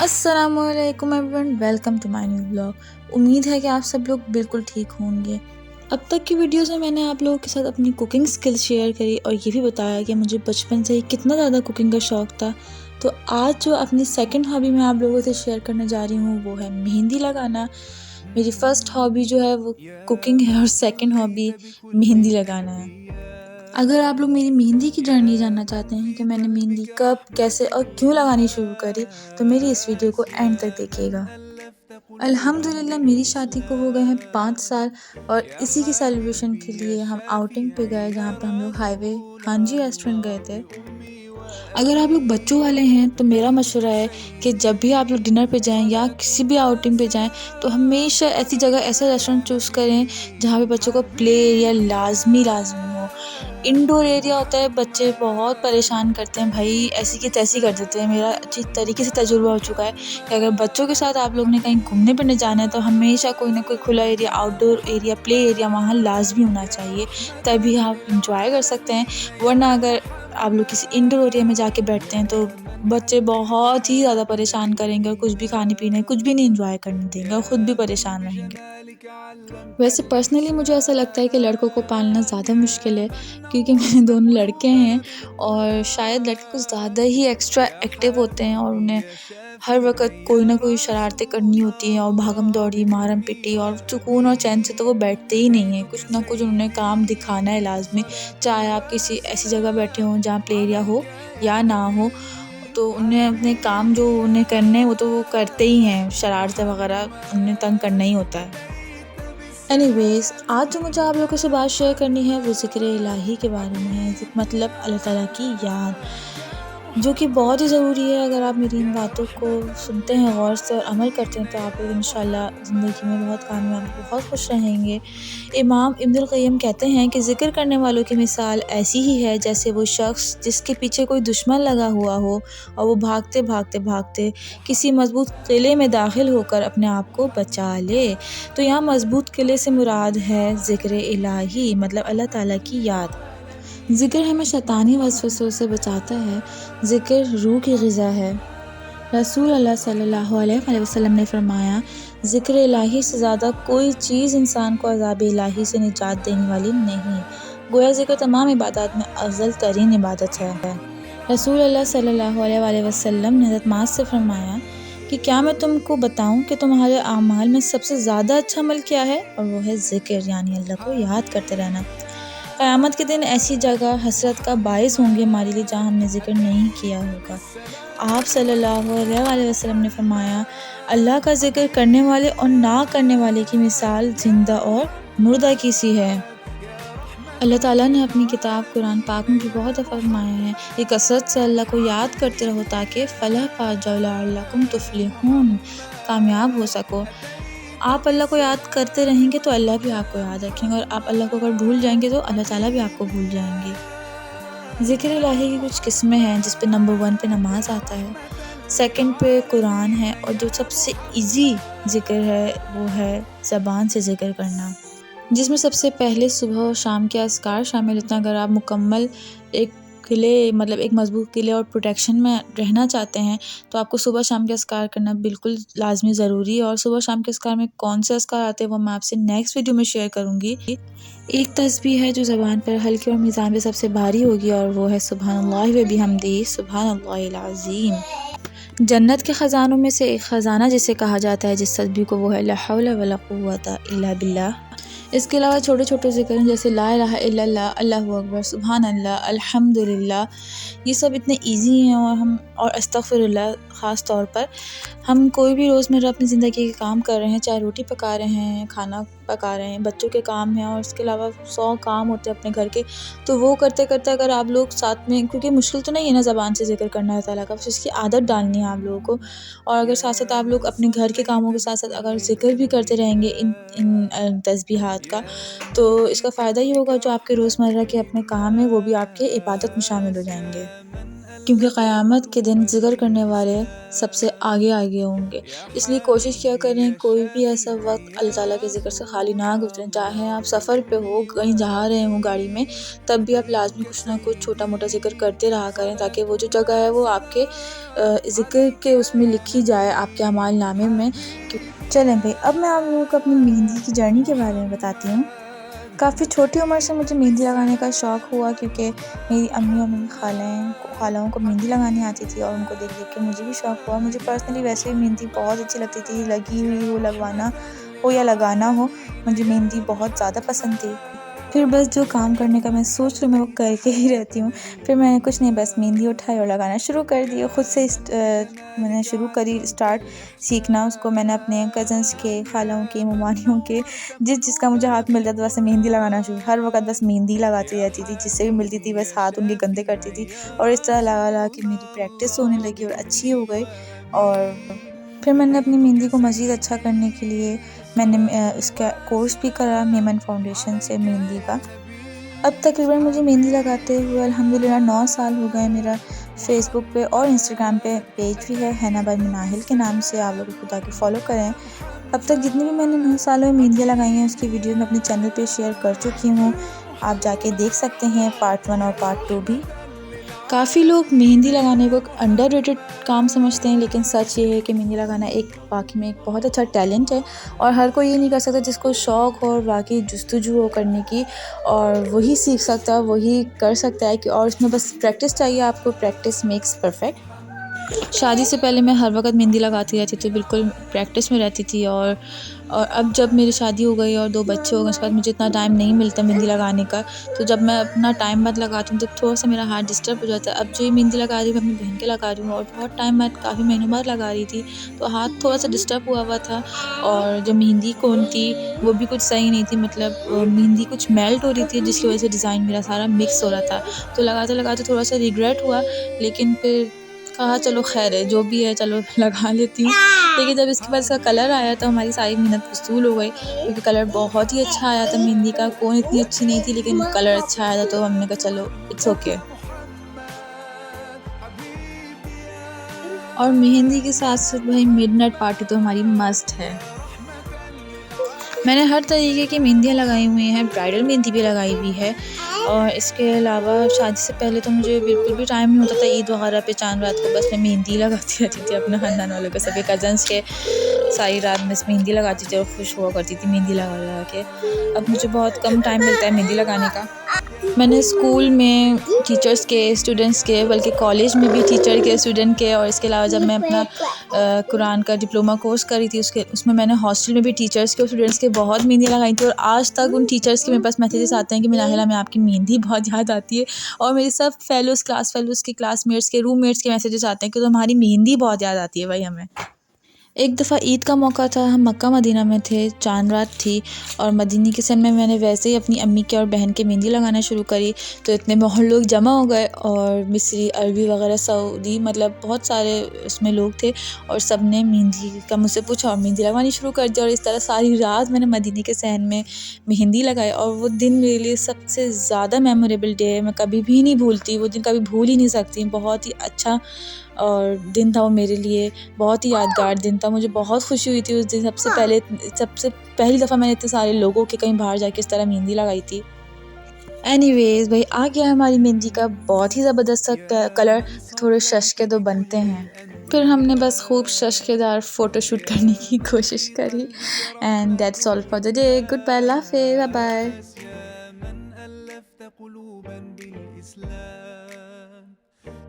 अस्सलामुअलैकुम everyone, welcome to my new blog. उम्मीद है कि आप सब लोग बिल्कुल ठीक होंगे। अब तक की वीडियोस में मैंने आप लोगों के साथ अपनी कुकिंग स्किल्स शेयर करी और ये भी बताया कि मुझे बचपन से ही कितना ज़्यादा कुकिंग का शौक़ था। तो आज जो अपनी सेकंड हॉबी मैं आप लोगों से शेयर करने जा रही हूँ वो है मेहंदी लगाना। मेरी फ़र्स्ट हॉबी जो है वो कुकिंग है और सेकंड हॉबी मेहंदी लगाना है। अगर आप लोग मेरी मेहंदी की जर्नी जानना चाहते हैं कि मैंने मेहंदी कब, कैसे और क्यों लगानी शुरू करी, तो मेरी इस वीडियो को एंड तक देखिएगा। अल्हम्दुलिल्लाह मेरी शादी को हो गए हैं 5 साल और इसी की सेलिब्रेशन के लिए हम आउटिंग पे गए, जहाँ पे हम लोग हाईवे हांजी रेस्टोरेंट गए थे। अगर आप लोग बच्चों वाले हैं तो मेरा मशवरा है कि जब भी आप लोग डिनर पे जाएं या किसी भी आउटिंग पे जाएं तो हमेशा ऐसी जगह, ऐसा रेस्टोरेंट चूज़ करें जहाँ पे बच्चों को प्ले एरिया लाजमी हो। इंडोर एरिया होता है, बच्चे बहुत परेशान करते हैं भाई, ऐसी की तैसी कर देते हैं। मेरा अच्छी तरीके से तजुर्बा हो चुका है कि अगर बच्चों के साथ आप लोग ने कहीं घूमने फिरने जाना है तो हमेशा कोई ना कोई खुला area, outdoor area, play area वहाँ लाजमी होना चाहिए, तभी आप इंजॉय कर सकते हैं। वरना अगर आप लोग किसी इंडोर एरिया में जाके बैठते हैं तो बच्चे बहुत ही ज़्यादा परेशान करेंगे और कुछ भी खाने पीने, कुछ भी नहीं इंजॉय करने देंगे और ख़ुद भी परेशान रहेंगे। वैसे पर्सनली मुझे ऐसा लगता है कि लड़कों को पालना ज़्यादा मुश्किल है, क्योंकि मेरे दोनों लड़के हैं और शायद लड़के कुछ ज़्यादा ही एक्स्ट्रा एक्टिव होते हैं और उन्हें हर वक़्त कोई ना कोई शरारतें करनी होती हैं और भागम दौड़ी, मारम पिटी, और सुकून और चैन से तो वो बैठते ही नहीं हैं। कुछ ना कुछ उन्हें काम दिखाना है लाज़मी, चाहे आप किसी ऐसी जगह बैठे हों जहाँ प्ले एरिया हो या ना हो, तो उन्हें अपने काम जो उन्हें करने हैं वो तो वो करते ही हैं। शरारतें वग़ैरह उन्हें तंग करना ही होता है। एनीवेज़, आज जो मुझे आप लोगों से बात शेयर करनी है वो ज़िक्र इलाही के बारे में है, मतलब अल्लाह ताला की याद, जो कि बहुत ही ज़रूरी है। अगर आप मेरी इन बातों को सुनते हैं गौर से और अमल करते हैं तो आप लोग इंशाल्लाह ज़िंदगी में बहुत कामयाब, बहुत खुश रहेंगे। इमाम इब्नुल क़य्यिम कहते हैं कि ज़िक्र करने वालों की मिसाल ऐसी ही है जैसे वो शख्स जिसके पीछे कोई दुश्मन लगा हुआ हो और वो भागते भागते भागते किसी मज़बूत किले में दाखिल होकर अपने आप को बचा ले। तो यहाँ मज़बूत किले से मुराद है ज़िक्र इलाही, मतलब अल्लाह ताला की याद। ज़िक्र हमें शैतानी वसवसों से बचाता है। ज़िक्र रूह की ग़िज़ा है। रसूल अल्लाह सल्लल्लाहु अलैहि वसल्लम ने फरमाया, ज़िक्र इलाही से ज़्यादा कोई चीज़ इंसान को अज़ाब इलाही से निजात देने वाली नहीं। गोया ज़िक्र तमाम इबादत में अफ़ज़ल तरीन इबादत है। रसूल अल्लाह सल्लल्लाहु अलैहि वसल्लम ने हज़रत मुआज़ से फरमाया कि क्या मैं तुमको बताऊं कि तुम्हारे आमाल में सबसे ज़्यादा अच्छा अमल क्या है? और वो है ज़िक्र, यानी अल्लाह को याद करते रहना। क़यामत के दिन ऐसी जगह हसरत का बाइस होंगे हमारे लिए जहाँ हमने ज़िक्र नहीं किया होगा। आप सल्लल्लाहु अलैहि वसल्लम ने फरमाया, अल्लाह का ज़िक्र करने वाले और ना करने वाले की मिसाल ज़िंदा और मुर्दा की सी है। अल्लाह ताला ने अपनी किताब कुरान पाक में भी बहुत दफ़ा फरमाया है कि कसरत से अल्लाह को याद करते रहो ताकि फलाह पा जाओ लअल्लकुम तुफ्लिहून, कामयाब हो सको। आप अल्लाह को याद करते रहेंगे तो अल्लाह भी आपको याद रखेंगे, और आप अल्लाह को अगर भूल जाएंगे तो अल्लाह ताला भी आपको भूल जाएंगे। ज़िक्र इलाही की कुछ किस्में हैं, जिस पे नंबर 1 पे नमाज आता है, सेकंड पे कुरान है, और जो सबसे इजी ज़िक्र है वो है ज़बान से ज़िक्र करना, जिसमें सबसे पहले सुबह और शाम के अज़कार शामिल होते हैं। अगर आप मुकम्मल एक किले, मतलब एक मज़बूत किले और प्रोटेक्शन में रहना चाहते हैं तो आपको सुबह शाम के अज़कार करना बिल्कुल लाज़मी ज़रूरी है। और सुबह शाम के अज़कार में कौन से अज़कार आते हैं वो मैं आपसे नेक्स्ट वीडियो में शेयर करूँगी। एक तस्बीह है जो ज़बान पर हल्की और मीज़ान पे सबसे भारी होगी, और वो है सुबहानल्लाह व बिहम्दिही सुबहानल्लाहिल अज़ीम। जन्नत के ख़ज़ानों में से एक ख़ज़ाना जिसे कहा जाता है जिस तस्बीह को, वो है ला हौला वला कुव्वता इल्ला बिल्लाह। इसके अलावा छोटे छोटे ज़िक्र जैसे ला इलाहा इल्लल्लाह, अल्लाहु अकबर, सुभान अल्लाह, अल्हम्दुलिल्लाह, ये सब इतने इजी हैं और अस्तग़फिरुल्लाह ख़ास तौर पर हम कोई भी रोज़मर्रा अपनी ज़िंदगी के काम कर रहे हैं, चाहे रोटी पका रहे हैं, खाना पका रहे हैं, बच्चों के काम हैं और इसके अलावा 100 काम होते हैं अपने घर के। तो वो करते-करते अगर आप लोग साथ में, क्योंकि मुश्किल तो नहीं है ना ज़बान से ज़िक्र करना अल्लाह ताला का, बस इसकी आदत डालनी है आप लोगों को। और अगर साथ-साथ आप लोग अपने घर के कामों के साथ-साथ अगर ज़िक्र भी करते रहेंगे इन तस्बीहात का, तो इसका फ़ायदा ये होगा जो आपके रोज़मर्रा के अपने काम हैं वो भी आपके इबादत में शामिल हो जाएंगे। क्योंकि क़यामत के दिन ज़िक्र करने वाले सबसे आगे होंगे। इसलिए कोशिश किया करें कोई भी ऐसा वक्त अल्लाह ताला के ज़िक्र से खाली ना गुज़रें। चाहे आप सफ़र पे हो, कहीं जा रहे हों गाड़ी में, तब भी आप लाज़मी कुछ ना कुछ छोटा-मोटा ज़िक्र करते रहा करें, ताकि वो जो जगह है वो आपके ज़िक्र के उसमें लिखी जाए, आपके अमाल नामे में। चलें भई, अब मैं आप लोगों को अपनी मेहंदी की जर्नी के बारे में बताती हूँ। काफ़ी छोटी उम्र से मुझे मेहंदी लगाने का शौक़ हुआ, क्योंकि मेरी अम्मी और मेरी खालाओं को मेहंदी लगानी आती थी और उनको देख-देख के मुझे भी शौक़ हुआ। मुझे पर्सनली वैसे भी मेहंदी बहुत अच्छी लगती थी, लगी हुई हो, लगवाना हो या लगाना हो, मुझे मेहंदी बहुत ज़्यादा पसंद थी। फिर बस जो काम करने का मैं सोच रही हूँ मैं वो करके ही रहती हूँ। फिर मैंने कुछ नहीं, बस मेहंदी उठाई और लगाना शुरू कर दिया। खुद से मैंने शुरू करी स्टार्ट सीखना उसको। मैंने अपने कज़न्स के, खालाओं के, ममानियों के, जिसका मुझे हाथ मिलता था, बस मेहंदी लगाना शुरू। हर वक़्त बस मेहंदी लगाती रहती थी, जिससे भी मिलती थी बस हाथ उनके गंदे करती थी। और इस तरह लगा-लगा के मेरी प्रैक्टिस होने लगी और अच्छी हो गई। और फिर मैंने अपनी मेहंदी को मज़ीद अच्छा करने के लिए मैंने इसका कोर्स भी करा मेमन फाउंडेशन से मेहंदी का। अब तकरीबन मुझे मेहंदी लगाते हुए अल्हम्दुलिल्लाह 9 साल हो गए। मेरा फ़ेसबुक पे और इंस्टाग्राम पे पेज भी है, हैना बाय मनाहिल के नाम से, आप लोग खुद आके फ़ॉलो करें। अब तक जितनी भी मैंने 9 सालों में मेहंदियाँ लगाई हैं उसकी वीडियो मैं अपने चैनल पे शेयर कर चुकी हूँ। आप जाके देख सकते हैं पार्ट 1 और पार्ट 2 भी। काफ़ी लोग मेहंदी लगाने को एक अंडररेटेड काम समझते हैं, लेकिन सच ये है कि मेहंदी लगाना एक वाक़ई में एक बहुत अच्छा टैलेंट है और हर कोई ये नहीं कर सकता। जिसको शौक़ हो और वाक़ई जुस्तजू हो करने की, और वही सीख सकता है, वही कर सकता है कि, और इसमें बस प्रैक्टिस चाहिए आपको। Practice makes perfect. शादी से पहले मैं हर वक्त मेहंदी लगाती रहती थी, बिल्कुल प्रैक्टिस में रहती थी। और अब जब मेरी शादी हो गई और 2 बच्चे हो गए, उसके बाद मुझे इतना टाइम नहीं मिलता मेहंदी लगाने का। तो जब मैं अपना टाइम बाद लगाती हूँ तो थोड़ा-सा मेरा हाथ डिस्टर्ब हो जाता है। अब जो ये मेहंदी लगा रही हूँ मैं अपनी बहन के लगा रही हूँ और बहुत टाइम बाद, काफ़ी महीनों बाद लगा रही थी, तो हाथ थोड़ा-सा डिस्टर्ब हुआ था। और जो मेहंदी कोन थी वो भी कुछ सही नहीं थी, मतलब मेहंदी कुछ मेल्ट हो रही थी, जिसकी वजह से डिज़ाइन मेरा सारा मिक्स हो रहा था। तो लगाते-लगाते थोड़ा-सा रिग्रेट हुआ, लेकिन फिर कहा चलो खैर है, जो भी है चलो लगा लेती हूँ। लेकिन जब इसके बाद इसका कलर आया तो हमारी सारी मेहनत वसूल हो गई, क्योंकि कलर बहुत ही अच्छा आया था। मेहंदी का कोन इतनी अच्छी नहीं थी, लेकिन कलर अच्छा आया था, तो हमने कहा चलो इट्स ओके। और मेहंदी के साथ-साथ भाई मिडनाइट पार्टी तो हमारी मस्ट है। मैंने हर तरीके की मेहंदियाँ लगाई हुई हैं, ब्राइडल मेहंदी भी लगाई हुई है। और इसके अलावा शादी से पहले तो मुझे बिल्कुल भी टाइम नहीं होता था। ईद वगैरह पे चाँद रात को बस मैं मेहंदी लगाती रहती थी अपने ख़ानदान वालों के, सभी कज़न्स के। सारी रात बस मेहंदी लगाती थी और खुश हुआ करती थी मेहंदी लगा-लगा के। अब मुझे बहुत कम टाइम मिलता है मेहंदी लगाने का। मैंने स्कूल में टीचर्स के, स्टूडेंट्स के, बल्कि कॉलेज में भी टीचर के, स्टूडेंट के, और इसके अलावा जब मैं अपना कुरान का डिप्लोमा कोर्स कर रही थी उसमें मैंने हॉस्टल में भी टीचर्स के और स्टूडेंट्स के बहुत मेहंदियाँ लगाई थी। और आज तक उन टीचर्स के मेरे पास मैसेजेस आते हैं कि मिनाहिला में आपकी मेहंदी बहुत याद आती है। और मेरे सब क्लास फेलोज़ के, क्लासमेट्स के, रूममेट्स के मैसेजेस आते हैं कि तुम्हारी मेहंदी बहुत याद आती है भाई हमें। एक दफ़ा ईद का मौका था, हम मक्का मदीना में थे, चाँद रात थी और मदीने के सन में मैंने वैसे ही अपनी अम्मी के और बहन के मेहंदी लगाना शुरू करी। तो इतने में और लोग जमा हो गए, और मिस्री, अरबी वगैरह, सऊदी, मतलब बहुत सारे उसमें लोग थे, और सब ने मेहंदी का मुझसे पूछा और मेहंदी लगवानी शुरू कर दी। और इस तरह सारी रात मैंने मदीने के सहन में मेहंदी लगाई, और वो दिन मेरे लिए सबसे ज़्यादा मेमोरेबल डे है। मैं कभी भी नहीं भूलती, वो दिन कभी भूल ही नहीं सकती। बहुत ही अच्छा और दिन था वो मेरे लिए, बहुत ही यादगार दिन था। मुझे बहुत खुशी हुई थी उस दिन। सबसे पहली दफ़ा मैंने इतने सारे लोगों के कहीं बाहर जाके इस तरह मेहंदी लगाई थी। एनीवेज़ भाई, आ गया हमारी मेहंदी का बहुत ही ज़बरदस्त सा कलर। थोड़े शश के तो बनते हैं। फिर हमने बस खूब शशकेदार फ़ोटोशूट करने की कोशिश करी। And that's all for the day. Good bye, Allah हाफ़िज़, बाय बाय।